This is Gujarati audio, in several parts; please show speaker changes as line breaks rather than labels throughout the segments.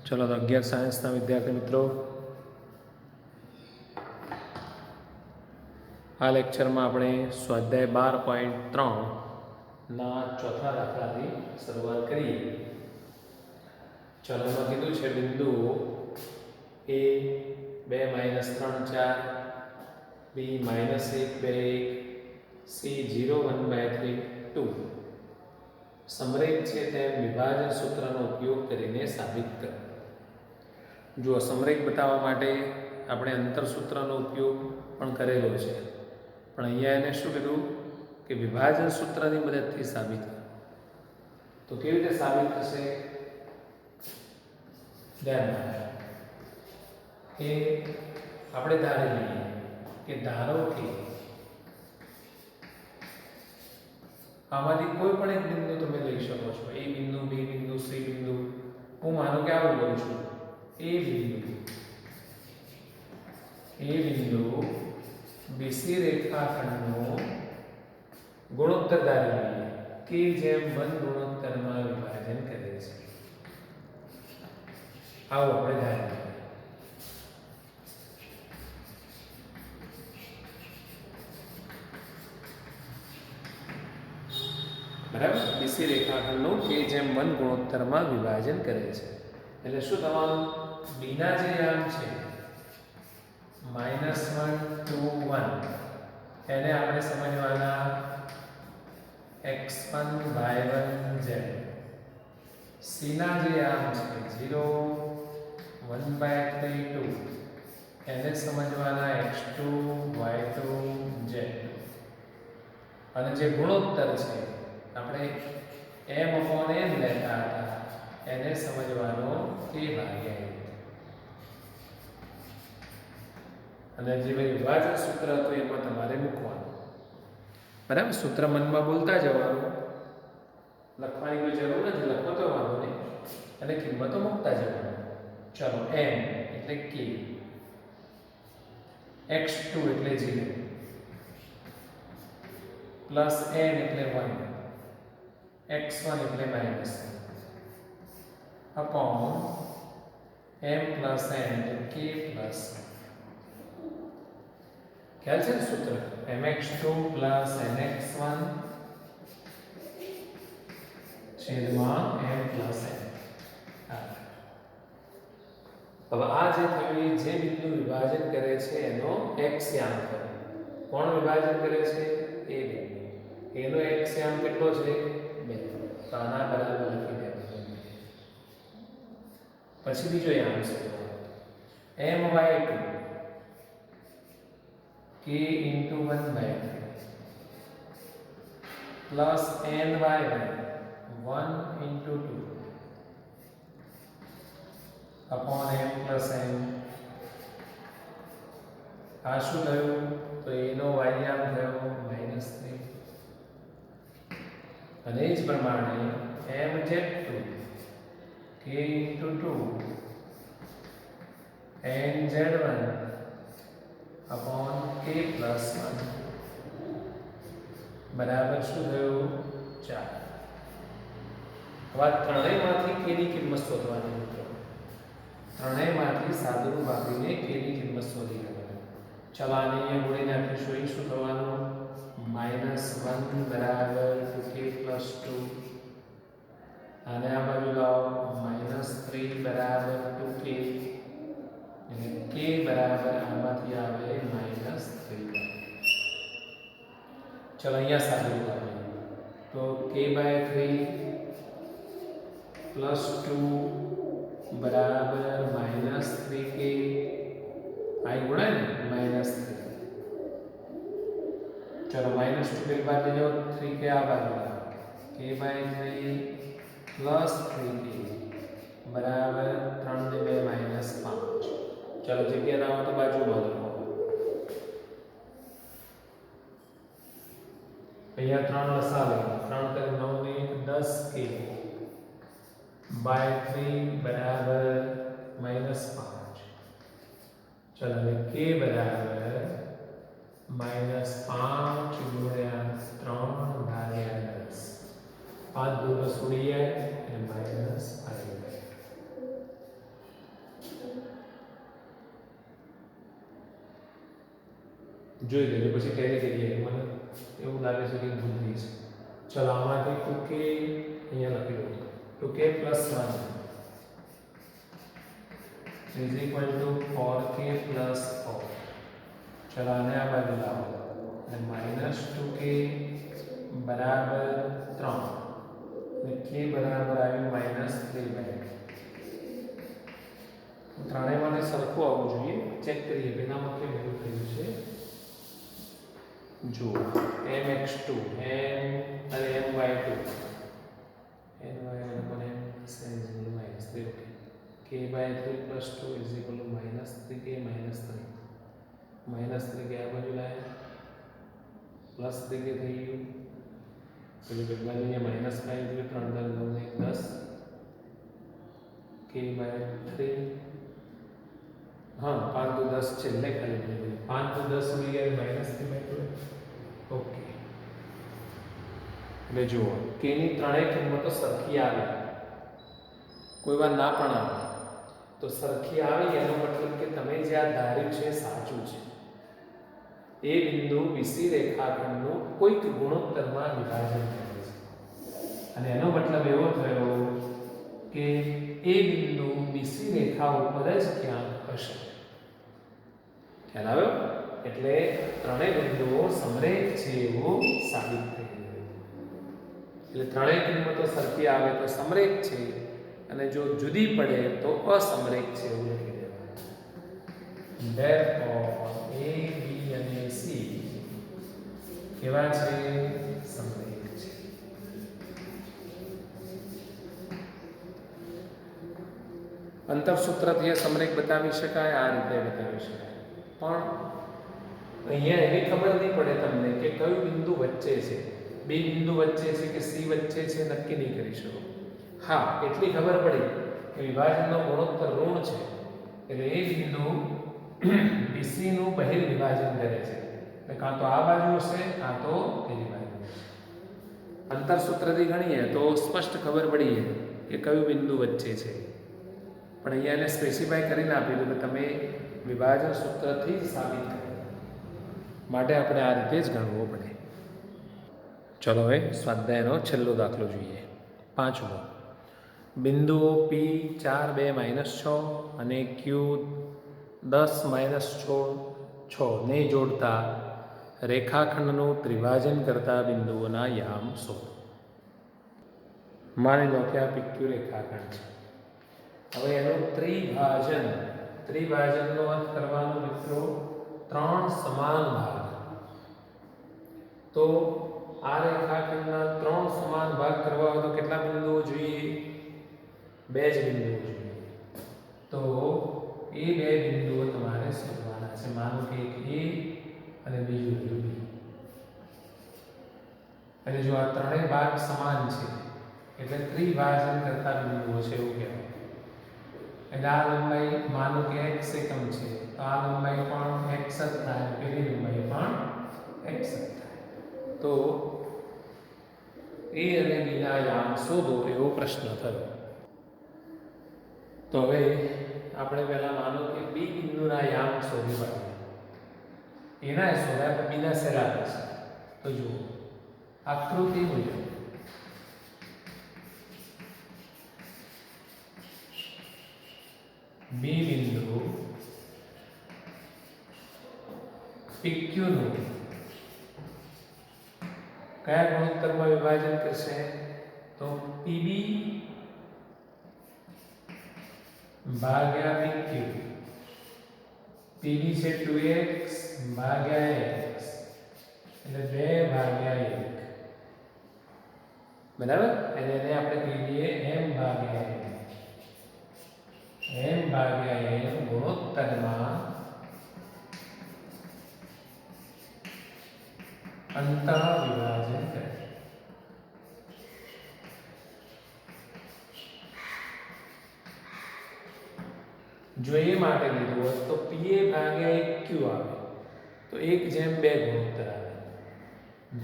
चलो तो 11 सायन्सना विद्यार्थी मित्रों, आ लेक्चरमां आपणे स्वाध्याय 12.3 ना चौथा दाखलाथी शरूआत करीए। चलो एमां कीधुं छे बिंदु ए 2 - 3 4, बी -1 2 1, सी 0 1/3 2 समरेख छे तेम विभाजन सूत्रनो उपयोग करीने साबित करो। जो समरेख बताववा माटे આપણે અંતર સૂત્રનો ઉપયોગ પણ કરેલો છે, પણ અહીંયા એને શું કીધું કે વિભાજન સૂત્રની મદદથી સાબિત કરો। તો કેવી રીતે સાબિત થશે? ધ્યાનમાં કે આપણે ધારી લઈએ કે ધારો કે આમાંથી કોઈ પણ એક બિંદુ તમે લઈ શકો છો, એ બિંદુ, બી બિંદુ, સી બિંદુ। હું માનો કે આવું લઉં છું, એ બિંદુ બીસી રેખાખંડનો ગુણોત્તર ધારી લઈએ કે જેમ 1 ગુણોત્તરમાં વિભાજન કરે છે। આવો આપણે ધારી લઈએ। બરાબર, બીસી રેખાખંડનું કે જેમ 1 ગુણોત્તરમાં વિભાજન કરે છે। એટલે શું થવાનું? બીના જે યામ છે -1 2 1 એને આપણે સમજવાના x1 y1 z। સીના જે યામ છે 0 1/3 2 એને સમજવાના x2 y2 z। અને જે ગુણોત્તર છે આપણે m/n લેતા હતા, એને સમજવાનો k/8। અને જે વિભાજન સૂત્ર હતું એમાં તમારે મૂકવાનું। બરાબર, સૂત્ર મનમાં બોલતા જવાનું, લખવાની કોઈ જરૂર નથી, લખો તો વાંધો નહીં, અને કિંમતો મૂકતા જવાનું। ચલો, m એટલે k, x2 એટલે 0 પ્લસ n એટલે 1, x1 એટલે -1 અપોન m પ્લસ n એટલે k પ્લસ। ખ્યાલ છે ને સૂત્ર? mx2 પ્લસ nx1 છેદમાં m પ્લસ n। હવે આ જે થયું, જે બિંદુ વિભાજન કરે છે એનો x યામ કરો। કોણ વિભાજન કરે છે? એ બિંદુ। એનો x યામ કેટલો છે? 2। તો આના બરાબર લખી દેવાનું। પછી બીજો યામ છે my2 k * 1/3 plus ny1 1 * 2 upon m plus n। આ શું થયું? તો એનો y યામ થયો -3। અને જ પ્રમાણે mz2 k * 2 nz1 upon k plus 1 બરાબર શું થયું? 4। હવે ત્રણેયમાંથી k ની કિંમત શોધવાની મિત્રો। ત્રણેયમાંથી સાદુરૂપ આપીને k ની કિંમત શોધી લેવાની। ચલો આને અહીંયા ગુણી નાખીશું। અહીં શું થવાનું? -1 બરાબર 2k પ્લસ 2। આને આ બાજુ લાવો, -3 બરાબર 2k, અને k બરાબર આમાંથી આવે -3। ચલો અહીંયા સાદુરૂપ આપીએ તો k/3 પ્લસ 2 બરાબર -3k। આ ગુણાય ને -3। चलो -2 के बाद ले जाओ, 3k आ बाजू k/3 प्लस 3k बराबर 3 ने 2 -5। चलो जगह ना हो तो बाजू में लखो। અહીંયા 3 લસા લો, 3 * 9 = 10k / 3 बराबर -5। चलो હવે k बराबर -5 * 3/10। 5 * 2 = 10 અને -5। જોઈ લેજો પછી ટેલી કરીએ. મને એવું લાગે છે કે ભૂલ થઈ છે. ચલો આમાંથી 2k અહીંયા લખી દો. 2k plus 1 is equal to 4k plus 4. ચલો આને આ બાજુ લાવો અને માઇનસ 2k બરાબર 3 અને k બરાબર આવ્યું માઇનસ 3/2. ત્રણેય માટે સરખું આવવું જોઈએ. ચેક કરીએ પહેલામાં કેમ એવું થયું છે. જો mx2 n અને my2 ny upon m sin minus 3. Okay, k/3 plus 2 is equal to minus 3k minus 3. minus 3k આ બાજુ લાયા પ્લસ 3k થઈ ગયું. એટલે બધાને અહીંયા માઇનસ 5 એટલે 3 × 9 = 10 k/3. हाँ 5 तो 10 છેલ્લે ખાલી 5 તો 10 ઉડી ગયા માઇનસ 3/2. ઓકે એટલે જુઓ k ની ત્રણેય કિંમતો સરખી આવે, કોઈ વાર ના પણ આવે. તો સરખી આવી એનો મતલબ કે તમે જે આ ધાર્યું છે સાચું છે. એ બિંદુ BC રેખાખંડનું કોઈક ગુણોત્તરમાં વિભાજન કરે છે અને એનો મતલબ એવો થયો કે એ બિંદુ BC રેખા ઉપર જ ક્યાંક હશે. ખ્યાલ આવ્યો? એટલે ત્રણેય બિંદુઓ સમરેખ છે એવું સાબિત થઈ ગયું. એટલે ત્રણેય કિંમતો સરખી આવે તો સમરેખ છે અને જો જુદી પડે તો અસમરેખ છે એવું લખી દેવાનું. Therefore A, B અને C કેવા છે? સમરેખ છે. અંતરસૂત્રથી સમરેખ બતાવી શકાય, આ રીતે બતાવી શકાય. પણ અહીંયા એવી ખબર નહીં પડે તમને કે કયું બિંદુ વચ્ચે છે. બે બિંદુ વચ્ચે છે કે સી વચ્ચે છે નક્કી નહીં કરી શકો. હા એટલી ખબર પડી કે વિભાજનનો ગુણોત્તર ઋણ છે એટલે એ બિંદુ BC નું બહિર વિભાજન કરે છે. એટલે કાં તો આ બાજુ હશે કાં તો પેલી બાજુ. અંતરસૂત્રથી ગણીએ તો સ્પષ્ટ ખબર પડી કે કયું બિંદુ વચ્ચે છે. પણ અહીંયા એને સ્પેસિફાય કરીને આપેલું કે તમે વિભાજન સૂત્રથી જ સાબિત કરો. માટે આપણે આ રીતે જ ગણવું પડે. ચલો હવે સ્વાધ્યાયનો છેલ્લો દાખલો જોઈએ. 5મો. બિંદુઓ P 4 2 -6 અને Q 10 -6 ને જોડતા રેખાખંડનું ત્રિભાજન કરતા બિંદુઓના યામ શોધો. માની લો કે આ PQ રેખાખંડ છે. હવે એનું ત્રિભાજનનો અર્થ કરવાનો મિત્રો 3 સમાન ભાગ. તો આ રેખાખંડના 3 સમાન ભાગ કરવા હોય તો કેટલા બિંદુઓ જોઈએ? 2 જ બિંદુઓ જોઈએ. તો એ 2 બિંદુઓ તમારે શોધવાના છે. માનો કે એક A અને બીજું B. અને જો આ ત્રણેય ભાગ સમાન છે એટલે ત્રિભાજન કરતા બિંદુઓ છે એવું કહેવાય. એટલે આ લંબાઈ માનો કે x એકમ છે તો આ લંબાઈ પણ x જ થાય, પેલી લંબાઈ પણ x જ થાય. તો A અને B ના યામ શોધો એવો પ્રશ્ન થયો. તો હવે આપણે પહેલા માનો કે B બિંદુના યામ શોધી પાડીએ. એના શોધ્યા તો બીના સેલા થશે. તો જુઓ આકૃતિ મુજબ B બિંદુ PQ નું કયા ગુણોત્તરમાં વિભાજન કરશે? તો PB ભાગ્યા PQ. PB છે 2x ભાગ્યા x એટલે 2/1. બરાબર? અને એને આપણે કહીએ m/n ગુણોત્તરમાં અંતઃ વિભાજન કરે. જો એ માટે લીધું હોત તો PA/1Q આવે તો 1/2 ગુણોત્તર આવે.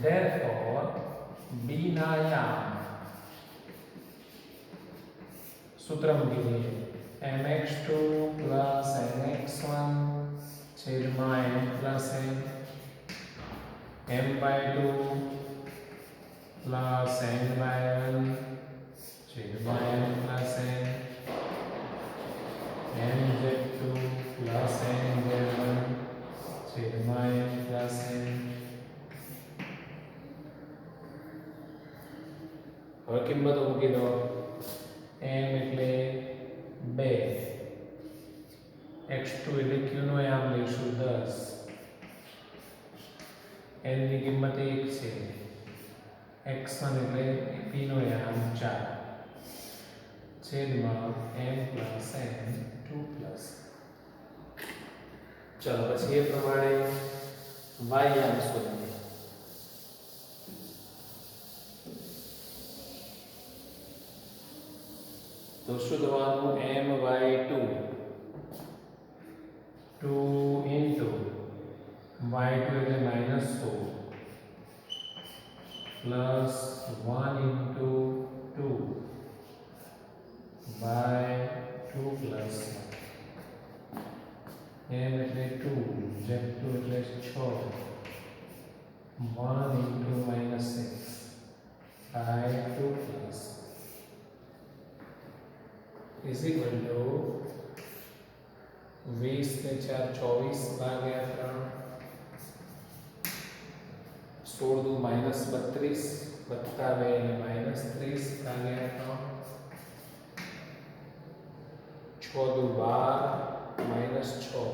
Therefore B ના યામ સૂત્ર મૂકી દઈએ mx2 + mx1 / m + n m/2 plus n/1 છેદમાં m plus n mz2 plus nz1 છેદમાં m plus n. હવે કિંમતો મૂકી દો. m એટલે 2, x2 એટલે q નો યામ લઈશું 10, n ની કિંમત 1 છે, x1 એટલે p નો યામ 4 છેદમાં m plus n 2 plus. ચલો પછી એ પ્રમાણે y યામ શોધીએ. તો શું થવાનું? my2 2 into y2 એટલે -4 plus 1 into 2 by 2 plus m એટલે 2 z2 એટલે 6 1 into -6 by 2 plus is equal to 20 ને 4 24 ભાગ્યા 3 16 દુ -32 વત્તા 2 એટલે -30 ભાગ્યા 3 6 દુ 12 -6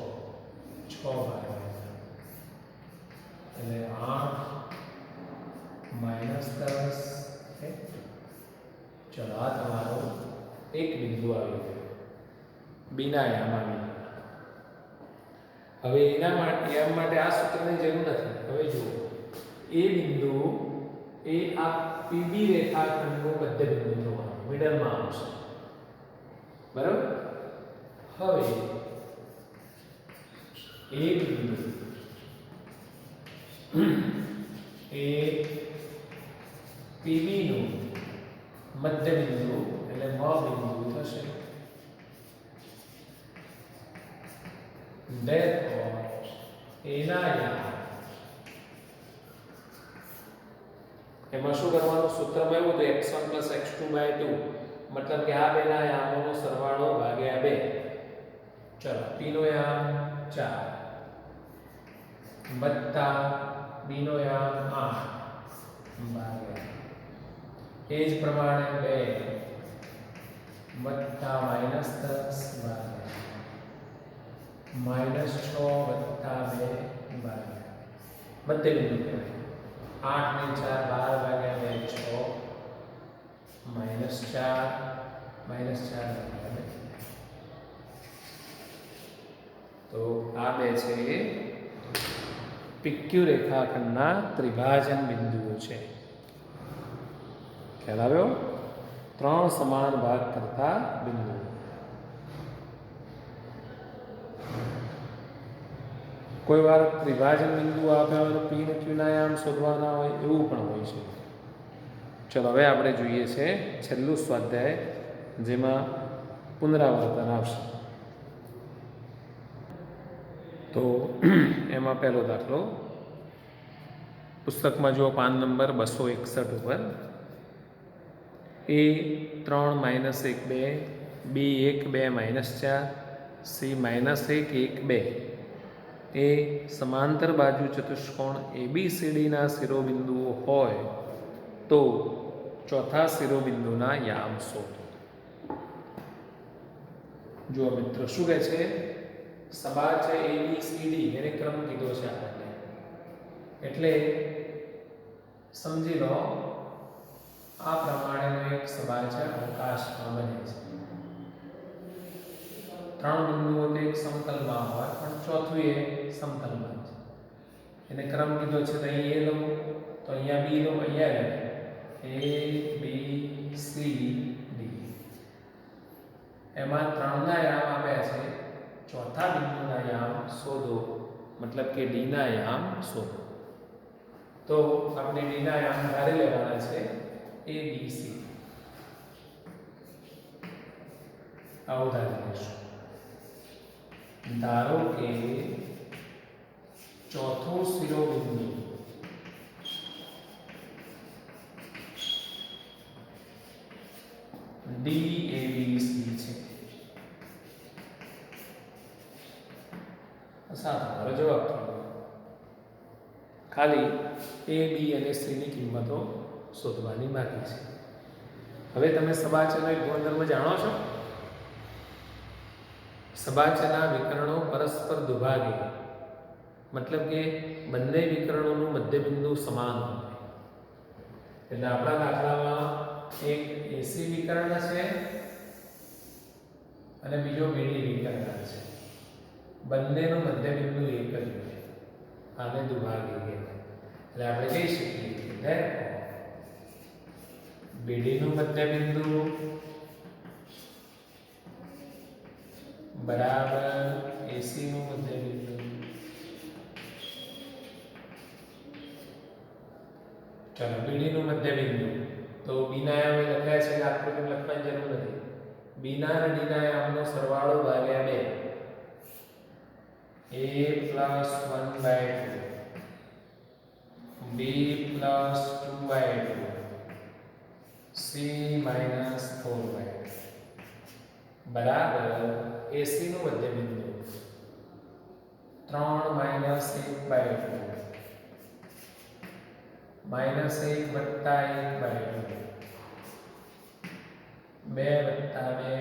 ભાગ્યા એટલે 8 -10. ચલો આ તમારો એક બિંદુ આવી ગયો, બીના યામ આવી ગયો. હવે એના માટે આ સૂત્રની જરૂર નથી. હવે જુઓ, એ બિંદુ એ આ PB રેખાખંડનું મધ્ય બિંદુ થવાનું, મિડલમાં આવશે. બરાબર? હવે એ બિંદુ એ PB નું મધ્ય બિંદુ એટલે મ બિંદુ થશે. Therefore, એના યામ એમાં શું કરવાનું? સૂત્રમાં એવું હતું x1 plus x2/2, મતલબ કે આ બેના યામોનો સરવાળો ભાગ્યા 2. ચલો p નો યામ 4 વત્તા b નો યામ 8 ભાગ્યા એ જ પ્રમાણે 2 વત્તા -10 ભાગ્યા -6 વત્તા 2 ભાગ્યા મધ્ય બિંદુ કહેવાય. 8 ને 4 12 ભાગ્યા 2 6 -4 ભાગ્યા 2. તો આ બે છે એ PQ રેખાખંડના ત્રિભાજન બિંદુઓ છે. ખ્યાલ આવ્યો? 3 સમાન ભાગ કરતા બિંદુઓ. કોઈ વાર ત્રિભાજન બિંદુ આપ્યા હોય તો P અને Q ના યામ શોધવાના હોય, એવું પણ હોય છે. ચલો હવે આપણે જોઈએ છે છેલ્લું સ્વાધ્યાય, જેમાં પુનરાવર્તન આવશે. તો એમાં પહેલો દાખલો પુસ્તકમાં જુઓ, પાન નંબર 261 ઉપર. A 3 - 1 2, B 1 2 -4, C -1 1 2 એ સમાંતર બાજુ ચતુષ્કોણ ABCD ના શિરોબિંદુઓ હોય તો ચોથા શિરોબિંદુના યામ શોધો. જો મિત્રો શું કહે છે? સબાજ છે ABCD, એને ક્રમ કીધો છે આપણને. એટલે સમજી લો આ પ્રમાણેનો એક સબાજ છે, અવકાશમાં બને છે. 3 બિંદુઓ તો એક સમતલમાં હોય, પણ ચોથું એ સમતલમાં છે. એને ક્રમ કીધો છે. તો અહીં A લો, તો અહીંયા B લો, અહીંયા લો, A B C D. એમાં 3 ના યામ આપ્યા છે, ચોથા બિંદુના યામ શોધો, મતલબ કે D ના યામ શોધો. તો આપણે D ના યામ ધારી લેવાના છે A B C. આવું ધારી લઈશું. ધારો કે ચોથું શિરોબિંદુ ABC છે. તમારો જવાબ થયો. ખાલી A, B અને C ની કિંમતો શોધવાની બાકી છે. હવે તમે સબાચનો એક ગુણધર્મ જાણો છો? સબાચના વિકર્ણો પરસ્પર દુભાગે, મતલબ કે બંને વિકર્ણોનું મધ્યબિંદુ સમાન હોય. એટલે આપણા દાખલામાં એક AC વિકર્ણ છે અને બીજો BD વિકર્ણ છે. બંનેનું મધ્યબિંદુ એક જ હોય. આને દુભાગે એટલે આપણે કહી શકીએ કે BD નું મધ્યબિંદુ બરાબર AC નું મધ્યબિંદુ. ચલો BD નું મધ્યબિંદુ તો બીના આયામ લખાયા છે, આકૃતિ લખવાની જરૂર નથી. બીના અને ડીના આયામનો સરવાળો ભાગ્યા 2. A plus 1/2 B plus 2/2 C minus 4/2 બરાબર AC નું મધ્યબિંદુ 3 minus 1/2 minus 1 વત્તા 1/2 2 વત્તા 2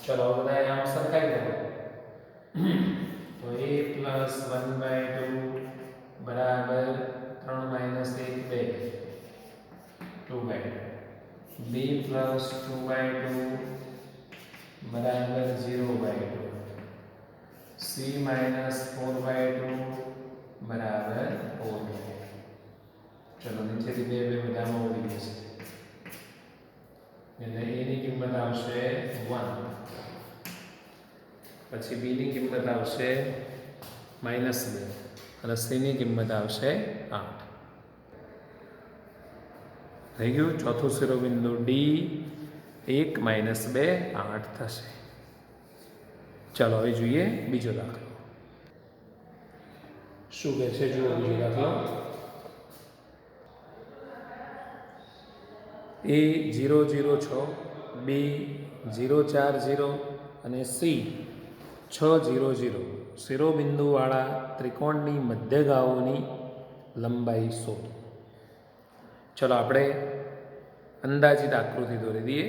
चलो બધા આમ સરખાઈ દો. તો A plus 1/2 બરાબર 3 minus 1 2/2 B plus 2/2 બરાબર 0/2 C minus 4/2 બરાબર 4/2. ચલો નીચેથી બે બધામાં ઉડી જશે એટલે A ની કિંમત આવશે 1, પછી B ની કિંમત આવશે -2 અને C ની કિંમત આવશે 8. થઈ ગયું. ચોથું શિરોબિંદુ D 1 - 2 8 થશે. ચાલો હવે જોઈએ બીજો દાખલો. શું કહે છે જુઓ બીજો દાખલો. A 0 0 6 B 0 4 0 અને C 6 0 0 શિરોબિંદુવાળા ત્રિકોણની મધ્યગાઓની લંબાઈ શોધો. ચલો આપણે અંદાજિત આકૃતિ દોરી દઈએ.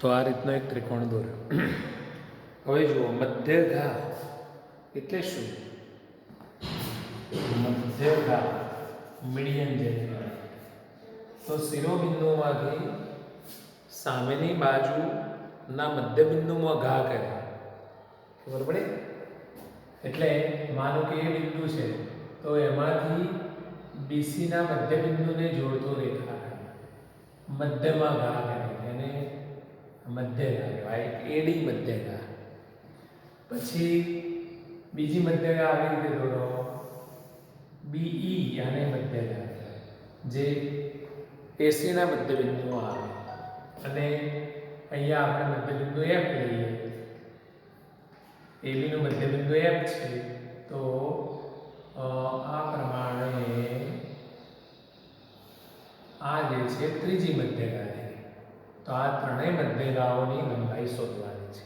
તો આ રીતનો એક ત્રિકોણ દોર્યો. હવે જુઓ મધ્યગા એટલે શું? મધ્યગા મીડિયન જેને તો શિરોબિંદુમાંથી સામેની બાજુના મધ્યબિંદુમાં ઘા કરે. ખબર પડે? એટલે માનો કે એ બિંદુ છે તો એમાંથી BC ના મધ્યબિંદુને જોડતો રેખાખંડ મધ્યમાં ઘા કરે એને મધ્યગા કહેવાય. AD મધ્યગા. પછી બીજી મધ્યગા આવી રીતે દોરો BE અને મધ્યગા જે AC ના મધ્યબિંદુઓ આવે અને અહીંયા આપણે મધ્યબિંદુ F લઈએ. AB નું મધ્યબિંદુ F છે તો આ પ્રમાણે આ જે છે ત્રીજી મધ્યગા છે. તો આ ત્રણેય મધ્યગાઓની લંબાઈ શોધવાની છે.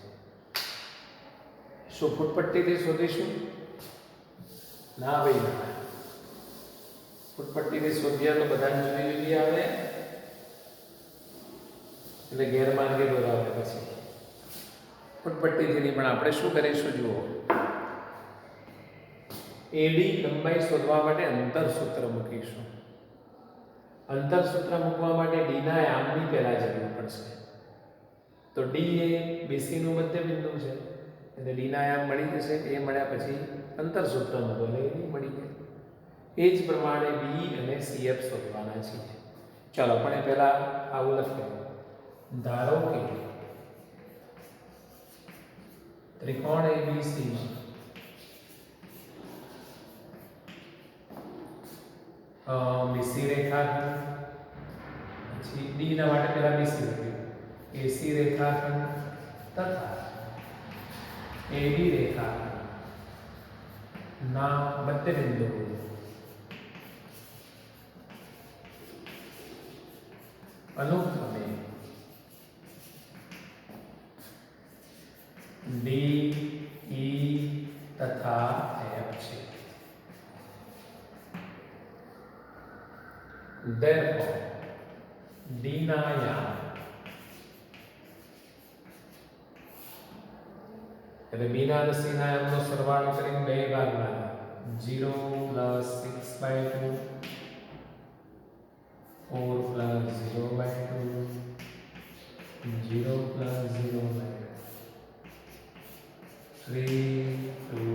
શું ફૂટપટ્ટીથી શોધીશું? ના ભાઈ ના. ફૂટપટ્ટીથી શોધ્યા તો બધાને જુદી જુદી આવે એટલે ગેરમાર્ગે દોરાવે. પછી ફૂટપટ્ટીથી નહીં, પણ આપણે શું કરીશું જુઓ. AD લંબાઈ શોધવા માટે અંતર સૂત્ર મૂકીશું. અંતર સૂત્ર મૂકવા માટે D ના આયામની પહેલા જરૂર પડશે. તો D એ BC નું મધ્યબિંદુ છે એટલે D ના આયામ મળી જશે. એ મળ્યા પછી અંતર સૂત્ર મૂકો એટલે AD મળી જાય. એ જ પ્રમાણે B અને CF શોધવાના છે. ચાલો પણ એ પહેલા આવું લખીએ. ધારો કે ત્રિકોણ ABC BC રેખાખંડ, પછી D ના માટે પહેલા BC લખ્યું, AC રેખાખંડ તથા AD રેખાખંડ ના મધ્યબિંદુ અનુક્રમે ડી, ઈ તથા એફ છે. Therefore, ડી ના યામ એટલે બી ના અને સી ના યામનો સરવાળો કરીને બે ભાગમાં 0 + 6/2 4 + 0/2 0 + 0/2 3 2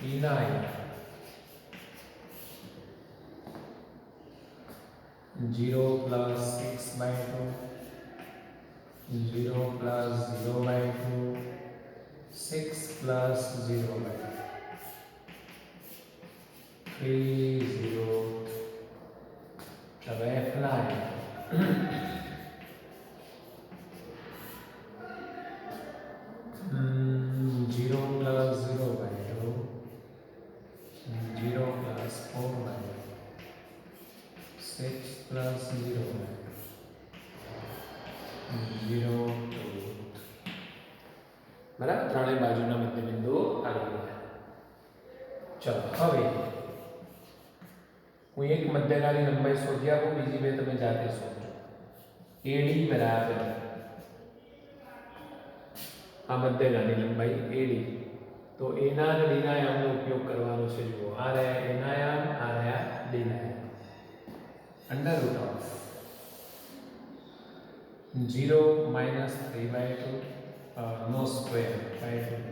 ઈ ના યામ 0 + 6/2 0 + 0/2 6 + 0/2 3 0. હવે F ના યામ 0 + 0/2 0 + 4/2 6 + 0/2 0 2. બરાબર, ત્રણેય બાજુના મધ્ય બિંદુઓ આવી ગયા. ચલો હવે હું એક મધ્યગાની લંબાઈ શોધી આપું, બીજી બે તમે જાતે શોધો. AD બરાબર આ મધ્યગાની લંબાઈ AD, તો A ના અને D ના યામનો ઉપયોગ કરવાનો છે. જુઓ, આ રહ્યા A ના યામ, આ રહ્યા D ના યામ. અંડર રૂટ ઓફ 0 - 3/2 નો સ્ક્વેર બાય 2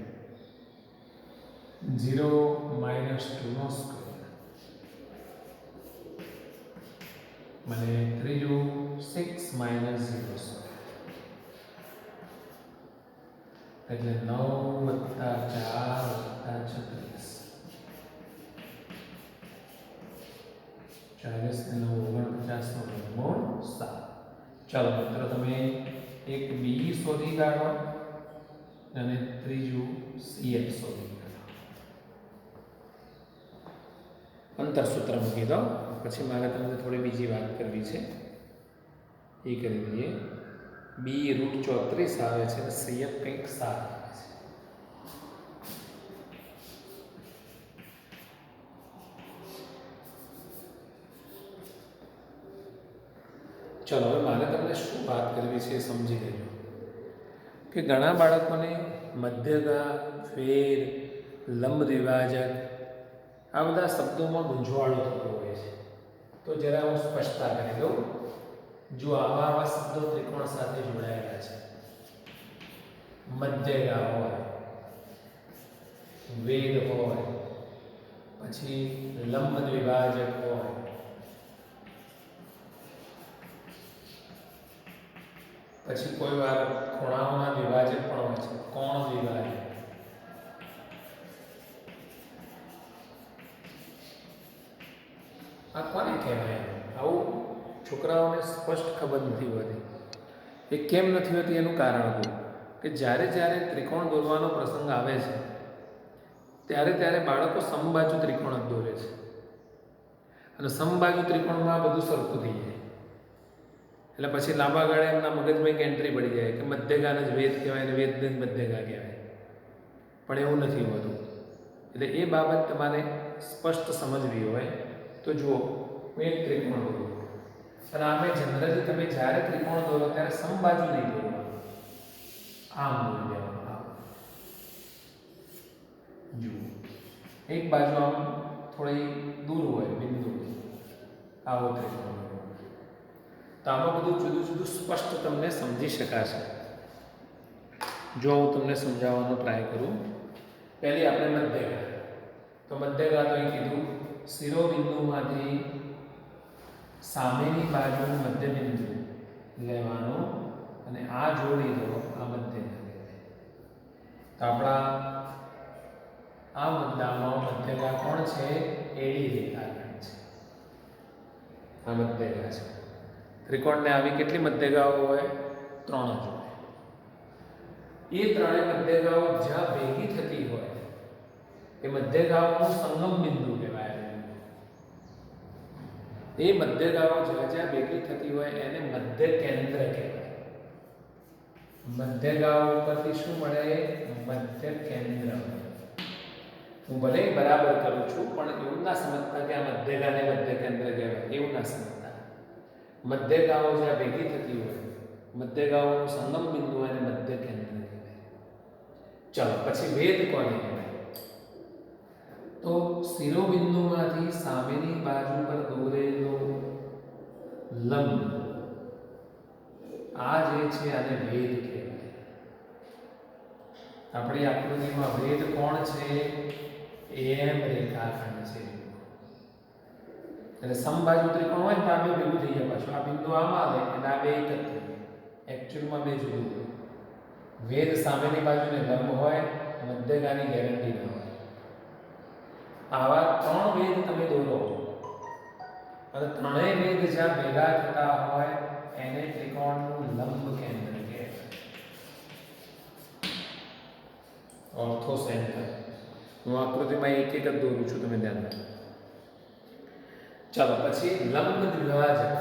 0 - 2 નો સ્ક્વેર મને ત્રીજું 6 - 0 સ્ક્વેર એટલે 9 + 4 + 36 40 ને 9 49 નો વર્ગમૂળ 7. ચાલો મિત્રો, તમે એક બી શોધી કાઢો અને ત્રીજું CF શોધી કાઢો. અંતર સૂત્ર મૂકી દો, પછી મારે તમને થોડી બીજી વાત કરવી છે, એ કરી દઈએ. બી √34 આવે છે, CF કંઈક 7 આવે છે. ચલો, હવે મારે તમને શું વાત કરવી છે એ સમજી લેજો કે ઘણા બાળકોને મધ્યગા, ફેર, લંબ દ્વિભાજક આ બધા શબ્દોમાં મૂંઝવણો થતો હોય છે. તો જરા હું સ્પષ્ટતા કરી દઉં. જો આવા શબ્દો ત્રિકોણ સાથે જોડાયેલા છે, મધ્યગા હોય, વેદ હોય, પછી લંબ દ્વિભાજક હોય, પછી કોઈ વાર ખૂણાઓના દ્વિભાજક પણ હોય છે, કોણ દ્વિભાજક. આ કોને કહેવાય? આવું છોકરાઓને સ્પષ્ટ ખબર નથી હોતી. એ કેમ નથી હોતી એનું કારણ હતું કે જ્યારે જ્યારે ત્રિકોણ દોરવાનો પ્રસંગ આવે છે ત્યારે બાળકો સમબાજુ ત્રિકોણ જ દોરે છે, અને સમબાજુ ત્રિકોણમાં બધું સરખું થઈ જાય. એટલે પછી લાંબા ગાળે એમના મગજમાં એક એન્ટ્રી પડી જાય કે મધ્યગાને જ વેદ કહેવાય અને વેદને જ મધ્યગા કહેવાય. પણ એવું નથી હોતું. એટલે એ બાબત તમારે સ્પષ્ટ સમજવી હોય તો જુઓ, હું એક ત્રિકોણ દોરું અને આમે જનરલી તમે જ્યારે ત્રિકોણ દોરો ત્યારે સમબાજુ નહીં દોરવાનું, આમ દોરી દેવાનું. આમ જુઓ, એક બાજુ આમ થોડી દૂર હોય બિંદુ, આવો ત્રિકોણ. તો આમાં બધું જુદું જુદું સ્પષ્ટ તમને સમજી શકાશે જો હું તમને સમજાવવાનો ટ્રાય કરું. પહેલી આપણે મધ્યગા. તો મધ્યગા તો એ કીધું શિરોબિંદુમાંથી સામેની બાજુનું મધ્યબિંદુ લેવાનું અને આ જોડી દો, આ મધ્યગા કહેવાય. તો આપણા આ મુદ્દામાં મધ્યગા કોણ છે? એડી રેખાખંડ છે. આ મધ્યગા છે. ત્રિકોણને આવી કેટલી મધ્યગાઓ હોય? 3 જ હોય. એ ત્રણેય મધ્યગાઓ જ્યાં ભેગી થતી હોય એ મધ્યગાઓનું સંગમ બિંદુ કહેવાય. એ મધ્યગાઓ જ્યાં જ્યાં ભેગી થતી હોય એને મધ્ય કેન્દ્ર કહેવાય. મધ્યગાઓ ઉપરથી શું મળે? મધ્ય કેન્દ્ર. હું ભલે બરાબર કરું છું પણ એવું ના સમજતા કે આ મધ્યગાને મધ્ય કેન્દ્ર કહેવાય, એવું ના સમજતા. મધ્યગાઓ જ્યાં ભેગી થતી હોય, મધ્યગાઓનું સંગમ બિંદુ હોય એને મધ્ય કેન્દ્ર કહેવાય. ચાલો પછી વેદ કોને કહેવાય? તો શિરોબિંદુમાંથી સામેની બાજુ પર દોરેલો લંબ, આ જે છે આને વેદ કહેવાય. આપણી આકૃતિમાં વેદ કોણ છે? એમ રેખાખંડ છે. એટલે સમબાજુ ત્રિકોણ હોય તો આ બે ભેગું થઈ જાય. પાછું આ બિંદુ આમાં આવે અને આ બે એક જ થાય. એકચ્યુઅલમાં બે જુદું હોય. વેદ સામેની બાજુને લંબ હોય, મધ્યગાની ગેરંટી ના હોય. આવા ત્રણ વેદ તમે દોરો અને ત્રણેય વેદ જ્યાં ભેગા થતા હોય એને ત્રિકોણનું લંબ કેન્દ્ર કહેવાય. Ortho centre. હું આકૃતિમાં એક એક જ દોરું છું, તમે ધ્યાન રાખો. ચાલો પછી લંબ દ્વિભાજક.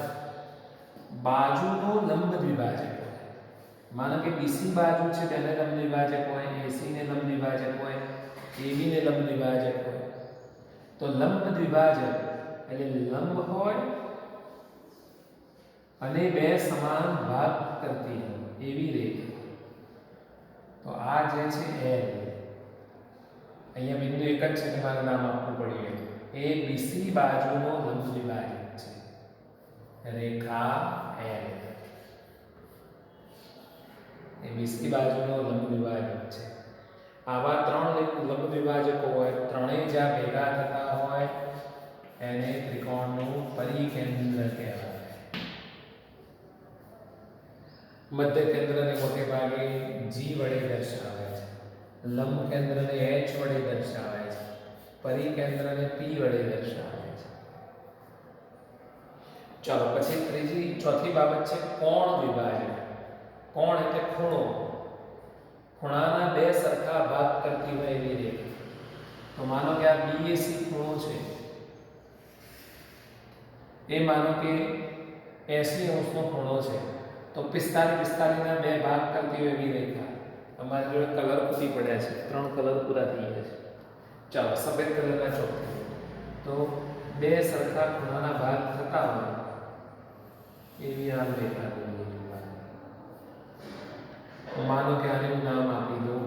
બાજુનો લંબ દ્વિભાજક હોય. માનો કે બીસી બાજુ છે તેને લંબ દ્વિભાજક હોય, એસી ને લંબ દ્વિભાજક હોય, એબી ને લંબ દ્વિભાજક હોય. તો લંબ દ્વિભાજક એટલે લંબ હોય અને બે સમાન ભાગ કરતી હોય એવી રેખા. તો આ જે છે એલ, અહીંયા બિંદુ એક જ છે કે મારે નામ આપવું પડ્યું. એ બીસી બાજુનો લંબ દ્વિભાજક છે, રેખા એલ. એ બીસી બાજુનો લંબ દ્વિભાજક છે. આવા ત્રણ લંબ દ્વિભાજકો હોય, ત્રણેય જ્યાં ભેગા થતા હોય એને ત્રિકોણનું પરિકેન્દ્ર કહેવાય. મધ્ય કેન્દ્રને મોટે ભાગે જી વડે દર્શાવે છે, લંબ કેન્દ્રને એચ વડે દર્શાવે છે, પરિકેન્દ્રને પી વડે દર્શાવે છે. ચાલો પછી ચોથી બાબત છે કોણ દ્વિભાજક. કોણ એટલે ખૂણો. ખૂણાના બે સરખા ભાગ કરતી હોય એવી રેખા. તો માનો કે આ બીએસી ખૂણો છે, એ માનો કે 80 અંશનો ખૂણો છે, તો 45 ના બે ભાગ કરતી હોય એવી રેખા. અમારી જોડે કલર પૂરી પડ્યા છે, 3 કલર પૂરા થઈ ગયા છે. ચાલો સફેદ કલરના ચોક. તો બે સરખા ખૂણાના ભાગ થતા હોય એવી આ રેખા. માનો કે આને હું નામ આપી દઉં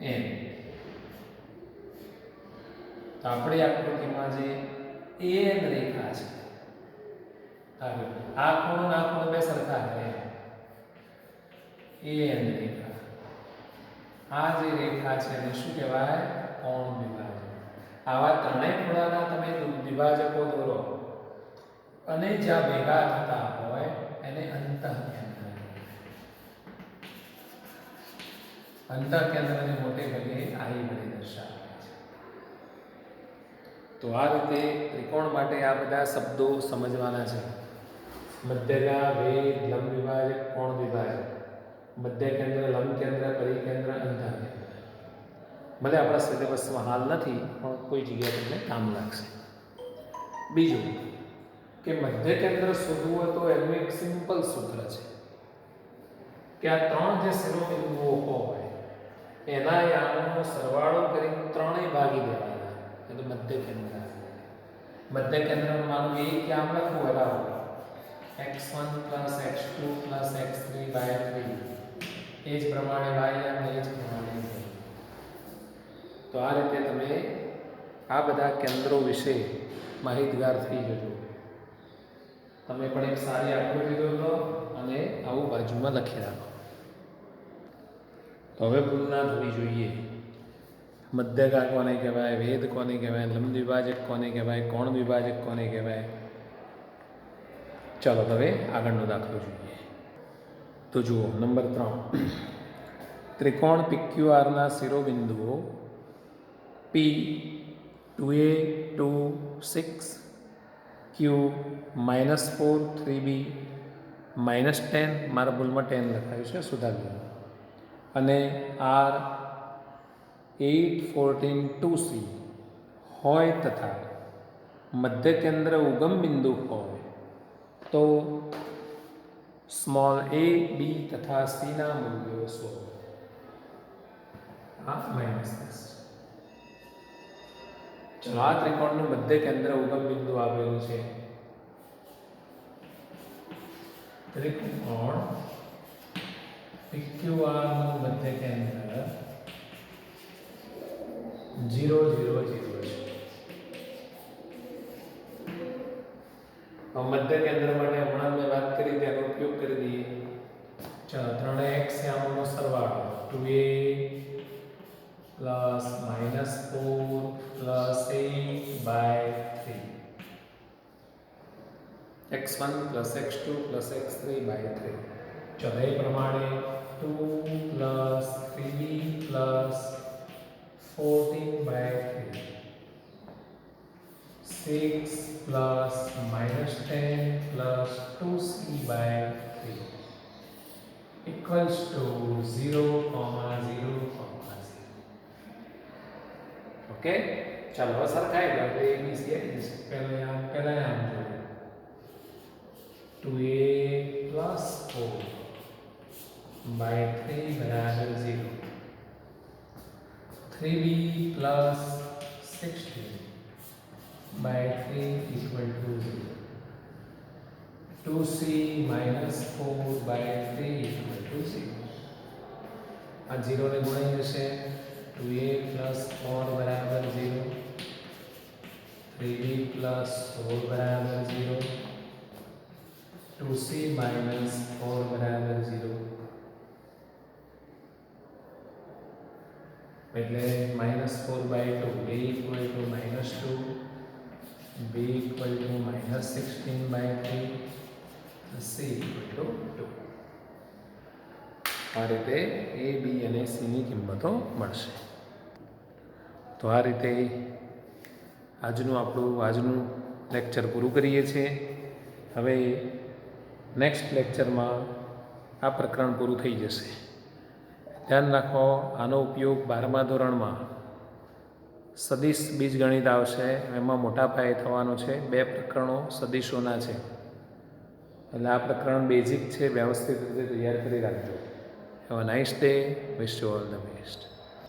એમ. તો આપણી આકૃતિમાં જે એન રેખા છે, આ ખૂણો ના ખૂણો બે સરખા છે, એન રેખા. આ જે રેખા છે એને શું કહેવાય? કોણ દ્વિભાજક. આવા ત્રણેય ખૂણાના તમે દ્વિભાજકો દોરો અને જ્યાં ભેગા થતા હોય એને અંતઃકેન્દ્ર. અંતઃકેન્દ્રને મોટે ભાગે આઈ વડે દર્શાવે છે. તો આ રીતે ત્રિકોણ માટે આ બધા શબ્દો સમજવાના છે. મધ્યગા, વેદ, લંબ દ્વિભાજક, કોણ દ્વિભાજક, મધ્ય કેન્દ્ર, લંબ કેન્દ્ર, પરિકેન્દ્ર, અંતઃકેન્દ્ર. ભલે આપણા સિલેબસમાં હાલ નથી પણ કોઈ જગ્યાએ તમને કામ લાગશે. બીજું કે મધ્ય કેન્દ્ર શોધવું હોય તો એનું એક સિમ્પલ સૂત્ર છે કે આ ત્રણ જે શિરોબિંદુઓ હોય એના યામોનો સરવાળો કરી ત્રણેય ભાગી દેવાના, એટલે મધ્ય કેન્દ્ર. મધ્ય કેન્દ્રનું માનું એક યામ લખવું બરાબર x1 + x2 + x3 / 3. એ જ પ્રમાણે y યામ, એ જ પ્રમાણે. તો આ રીતે તમે આ બધા કેન્દ્રો વિશે માહિતગાર થઈ જજો. તમે પણ એક સારી આકૃતિ દોરો અને આવું બાજુમાં લખી રાખો. તો હવે ભૂલ ના થવી જોઈએ. મધ્યગા કોને કહેવાય, વેદ કોને કહેવાય, લંબ દ્વિભાજક કોને કહેવાય, કોણ દ્વિભાજક કોને કહેવાય. ચાલો હવે આગળનો દાખલો જોઈએ. તો જુઓ નંબર 3. ત્રિકોણ PQRના શિરોબિંદુઓ P 2A 2 6, Q -4 3B -10, મારા ભૂલમાં 10 લખાયું છે, સુધારી લો, અને R 8 14 2C હોય તથા મધ્ય કેન્દ્ર ઉગમ બિંદુ હોય તો સ્મોલ a b તથા c ના મૂલ્યો શોધો. આ -10. ચલો આ ત્રિકોણનું મધ્ય કેન્દ્ર ઉગમ બિંદુ આવેલું છે. ત્રિકોણ PQR નું મધ્ય કેન્દ્ર 0 0 0 છે. મધ્ય કેન્દ્ર માટે હમણાં મેં વાત કરી તેનો ઉપયોગ કરી દઈએ. ચાલો ત્રણેય x યામોનો સરવાળો 2a plus -4 plus 8/3 x1 plus x2 plus x3/3. ચલો એ પ્રમાણે 2 plus 3b plus 14/3 6 plus -10 plus 2c/3 equals to 0, 0, 0. Okay ચાલો હવે સરખાઈ લો એટલે a b c આવી જશે. પહેલા આમ જોઈએ 2a plus 4/3 બરાબર 0. 3b plus 16/3 equal to 0. 2c minus 4/3 equal to 0. આ 0 ને ગુણાઈ જશે 2a plus 4 બરાબર 0. 3b plus 4 બરાબર 0. 2c minus 4 બરાબર 0. એટલે -4/2 a equal to -2, b equal to -16/3, c equal to 2. આ રીતે a b અને c ની કિંમતો મળશે. તો આ રીતે આજનું લેક્ચર પૂરું કરીએ છીએ. હવે નેક્સ્ટ લેક્ચરમાં આ પ્રકરણ પૂરું થઈ જશે. ધ્યાન રાખો આનો ઉપયોગ 12મા ધોરણમાં સદિશ બીજગણિત આવશે, એમાં મોટા પાયે થવાનો છે. 2 પ્રકરણો સદિશોના છે એટલે આ પ્રકરણ બેઝિક છે, વ્યવસ્થિત રીતે તૈયાર કરી રાખજો. Have a nice day. Wish you all the best.